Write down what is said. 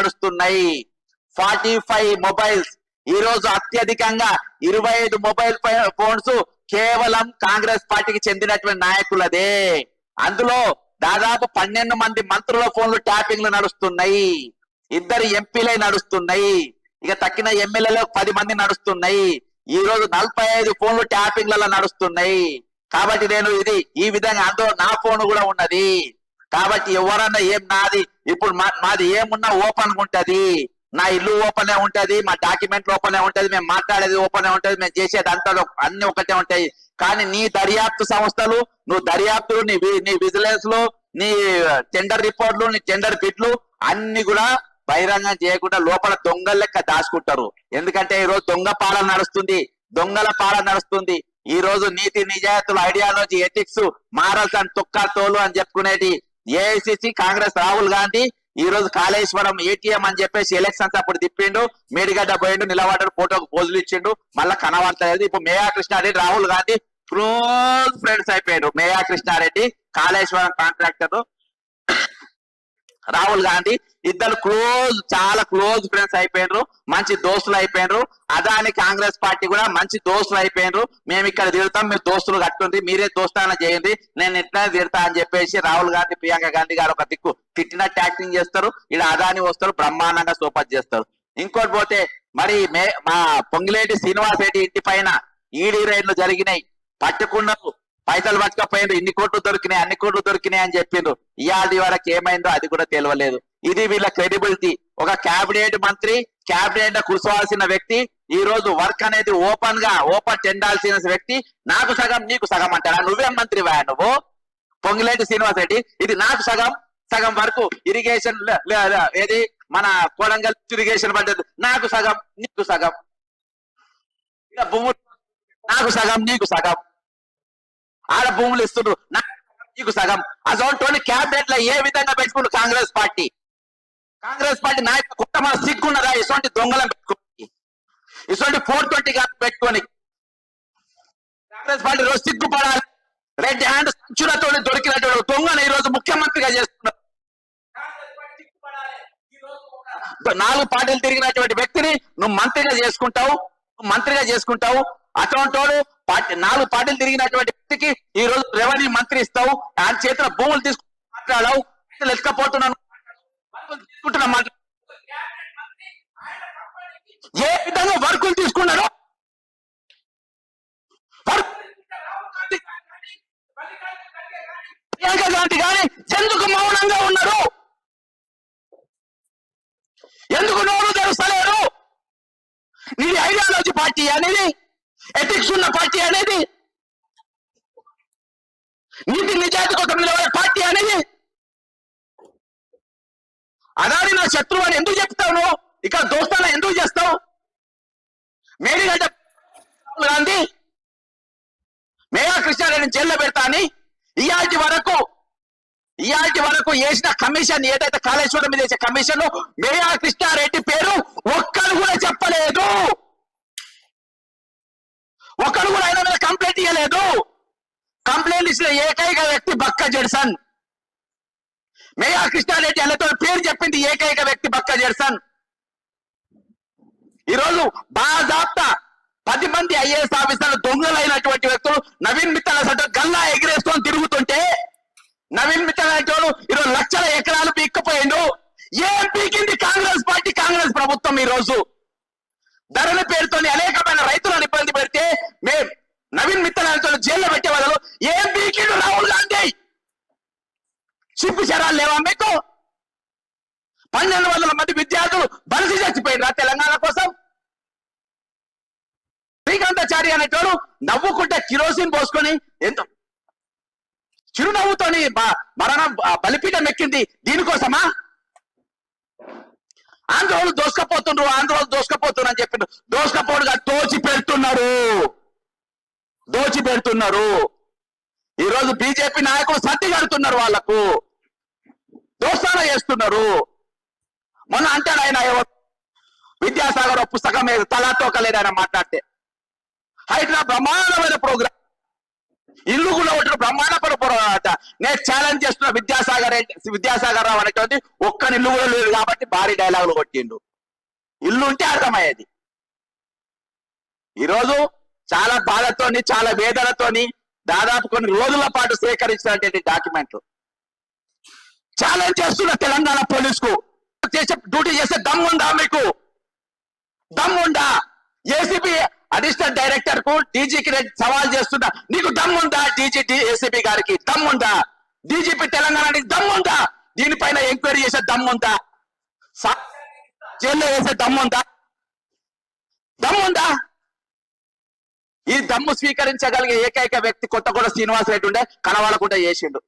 నడుస్తున్నాయి. 45 మొబైల్స్. ఈ రోజు అత్యధికంగా 25 మొబైల్ ఫోన్స్ కేవలం కాంగ్రెస్ పార్టీకి చెందినటువంటి నాయకులదే. అందులో దాదాపు 12 మంది మంత్రుల ఫోన్లు ట్యాపింగ్లు నడుస్తున్నాయి. 2 ఎంపీలే నడుస్తున్నాయి. ఇక తక్కిన ఎమ్మెల్యేలు 10 మంది నడుస్తున్నాయి. ఈ రోజు 45 ఫోన్లు ట్యాపింగ్లలో నడుస్తున్నాయి. కాబట్టి నేను ఈ విధంగా అందులో నా ఫోన్ కూడా ఉన్నది. కాబట్టి ఎవరన్నా ఏం నాది ఇప్పుడు మాది ఏమున్నా ఓపెన్ ఉంటది. నా ఇల్లు ఓపెన్ ఉంటది, మా డాక్యుమెంట్లు ఓపెన్ ఉంటది, మేము మాట్లాడేది ఓపెన్ ఉంటది, మేము చేసేది అంతా అన్ని ఒకటే ఉంటాయి. కానీ నీ దర్యాప్తు సంస్థలు, నువ్వు దర్యాప్తులు, నీ విజిలెన్స్ లు, నీ టెండర్ రిపోర్ట్లు, నీ టెండర్ బిడ్లు అన్ని కూడా బహిరంగం చేయకుండా లోపల దొంగల లెక్క దాచుకుంటారు. ఎందుకంటే ఈ రోజు దొంగ పాలన నడుస్తుంది, దొంగల పాలన నడుస్తుంది. ఈ రోజు నీతి నిజాయితీలు, ఐడియాలజీ, ఎథిక్స్, మారల్స్ అండ్ తొక్కా తోలు అని చెప్పుకునేది ఏఐసిసి కాంగ్రెస్ రాహుల్ గాంధీ ఈ రోజు కాళేశ్వరం ఏటీఎం అని చెప్పేసి ఎలక్షన్స్ అప్పుడు తిప్పిండు, మేడిగడ్డ పోయిండు, నిలబడ్డాడు, ఫోటోకు పోజులు ఇచ్చిండు, మళ్ళా కనబడతలేదు. ఇప్పుడు మేయా కృష్ణారెడ్డి రాహుల్ గాంధీ క్లోజ్ ఫ్రెండ్స్ అయిపోయాడు. మేయా కృష్ణారెడ్డి కాళేశ్వరం కాంట్రాక్టర్ రాహుల్ గాంధీ ఇద్దరు చాలా క్లోజ్ ఫ్రెండ్స్ అయిపోయినరు, మంచి దోస్తులు అయిపోయినరు. అదాని కాంగ్రెస్ పార్టీ కూడా మంచి దోస్తులు అయిపోయినరు. మేము ఇక్కడ తిడతాం, మీరు దోస్తులు కట్టుంది, మీరే దోస్తాన చేయండి, నేను ఇట్లనే తిడతా అని చెప్పేసి రాహుల్ గాంధీ, ప్రియాంక గాంధీ గారు ఒక దిక్కు తిట్టినట్టు యాక్టింగ్ చేస్తారు. ఇలా అదాని వస్తారు, బ్రహ్మాండంగా సోపత్ చేస్తారు. ఇంకోటి పోతే మరి మా పొంగిలేటి శ్రీనివాస్ రెడ్డి ఇంటి పైన ఈడీ రైడ్లు జరిగినాయి, పట్టుకున్నారు, పైసలు పట్టుకపోయిండ్రు, ఇన్ని కోట్లు దొరికినాయి, అన్ని కోట్లు దొరికినాయి అని చెప్పిండ్రు. ఇవాళ వరకు ఏమైందో అది కూడా తెలియలేదు. ఇది వీళ్ళ క్రెడిబిలిటీ. ఒక క్యాబినెట్ మంత్రి, క్యాబినెట్ కూర్చోవాల్సిన వ్యక్తి ఈ రోజు వర్క్ అనేది ఓపెన్ చెందాల్సిన వ్యక్తి నాకు సగం నీకు సగం అంటారా? నువ్వేం మంత్రివా నువ్వు? పొంగిలేటి శ్రీనివాస్ రెడ్డి ఇది నాకు సగం వరకు ఇరిగేషన్ ఏది మన కొడంగల్ ఇరిగేషన్ పడ్డది, నాకు సగం నీకు సగం, ఇక భూములు నాకు సగం నీకు సగం, ఆడ భూములు ఇస్తుండ్రు నీకు సగం. అసలు క్యాబినెట్ లో ఏ విధంగా పెట్టుకుంటు కాంగ్రెస్ పార్టీ నాయకులు కొత్త మన సిగ్గున్నదా? ఇటువంటి దొంగలను పెట్టుకోని, ఇటువంటి 420 పెట్టుకొని కాంగ్రెస్ పార్టీ రోజు సిగ్గుపడాలి. రెడ్ హ్యాండ్ సంచులతో దొరికినటువంటి దొంగను ఈ రోజు ముఖ్యమంత్రిగా చేస్తున్నారు. 4 పార్టీలు తిరిగినటువంటి వ్యక్తిని నువ్వు మంత్రిగా చేసుకుంటావు. అటువంటి 4 పార్టీలు తిరిగినటువంటి వ్యక్తికి ఈ రోజు రెవెన్యూ మంత్రి ఇస్తావు, ఆయన చేతిలో భూములు తీసుకుని మాట్లాడావు, ఎత్తుకపోతున్నాను తీసుకుంటున్నా. ఏ విధంగా వర్కులు తీసుకున్నారు? ప్రియాంక గాంధీ కానీ ఎందుకు మౌనంగా ఉన్నారు? ఎందుకు నోరు తెరుస్తలేరు? నీది ఐడియాలజీ పార్టీ అనేది, ఎథిక్స్ ఉన్న పార్టీ అనేది, నీతి నిజాయితీ కోసం నిలబడే పార్టీ అనేది. అదాని నా శత్రువు అని ఎందుకు చెప్తావు? ఇక్కడ దోస్తాన ఎందుకు చేస్తావు? మేడిగడ్డ గాంధీ మేయా కృష్ణారెడ్డిని జైల్లో పెడతా అని ఇయాటి వరకు వేసిన కమిషన్, ఏదైతే కాళేశ్వరం మీద వేసే కమిషన్ మేయా కృష్ణారెడ్డి పేరు ఒక్కరు కూడా చెప్పలేదు, ఒక్కరు కూడా ఆయన మీద కంప్లైంట్ ఇవ్వలేదు. కంప్లైంట్ ఇచ్చిన ఏకైక వ్యక్తి బక్క జెడ్సన్. మేయా కృష్ణారెడ్డి అన్నతో పేరు చెప్పింది ఏకైక వ్యక్తి బక్క జెడ్సన్. ఈరోజు బాజాప్తా 10 మంది ఐఏఎస్ ఆఫీసర్లు దొంగలైనటువంటి వ్యక్తులు నవీన్ మిత్తల్ అసలు గల్లా ఎగిరేసుకొని తిరుగుతుంటే, నవీన్ మిత్తల్ అనేటోడు ఈరోజు లక్షల ఎకరాలు పీక్కపోయిండు. ఏం పీకింది కాంగ్రెస్ పార్టీ, కాంగ్రెస్ ప్రభుత్వం? ఈ రోజు ధరల పేరుతోని అనేకమైన రైతులను ఇబ్బంది పెడితే నవీన్ మిత్తల్ అనేటోడు జైల్లో పెట్టే వాళ్ళు ఏం పీకిండు రాహుల్ గాంధీ? సిప్పు శరాలు లేవా మీకు? 1200 మంది విద్యార్థులు బలిసి చచ్చిపోయినరా తెలంగాణ కోసం? శ్రీకాంతాచారి అనేటోడు నవ్వుకుంటే కిరోసిన్ పోసుకొని ఎంత చిరునవ్వుతోని మరణం బలిపీఠం ఎక్కింది దీనికోసమా? ఆంధ్రోలు దోసుకపోతున్నారు అని చెప్పిండు. దోసుకపోడుగా దోచి పెడుతున్నారు. ఈ రోజు బీజేపీ నాయకులు సత్తి కడుతున్నారు, వాళ్లకు దోస్తాన చేస్తున్నారు. మొన్న అంటాడు ఆయన విద్యాసాగర్ పుస్తకం మీద తలాతోకలేదు ఆయన మాట్లాడితే. హైదరాబాద్ బ్రహ్మాండమైన ప్రోగ్రాం, ఇల్లు కూడా ఒకటి బ్రహ్మాండ పోరాట. నేను ఛాలెంజ్ చేస్తున్న విద్యాసాగర్ రావు అనేటువంటి ఒక్క ఇల్లు కూడా లేదు కాబట్టి భారీ డైలాగులు కొట్టిండు. ఇల్లు ఉంటే అర్థమయ్యేది. ఈరోజు చాలా బాధతోని చాలా వేదనతోని దాదాపు కొన్ని రోజుల పాటు సేకరించినటువంటి డాక్యుమెంట్లు ఛాలెంజ్ చేస్తున్న తెలంగాణ పోలీసుకు డ్యూటీ చేసే దమ్ముందా మీకు? దమ్ముందా? ఏసీబీ అడిషనల్ డైరెక్టర్ కు డీజీకి సవాల్ చేస్తున్నా, నీకు దమ్ముందా? ఏసీబీ గారికి దమ్ముందా? డీజీపీ తెలంగాణకి దమ్ముందా? దీనిపైన ఎంక్వైరీ చేసే దమ్ముందా? జైల్లో వేసే దమ్ముందా? దమ్ముందా? ఈ దమ్ము స్వీకరించగలిగే ఏకైక వ్యక్తి కొత్తగూడ శ్రీనివాస్ రెడ్డి ఉండే, కనవాలకుండా చేసిండు.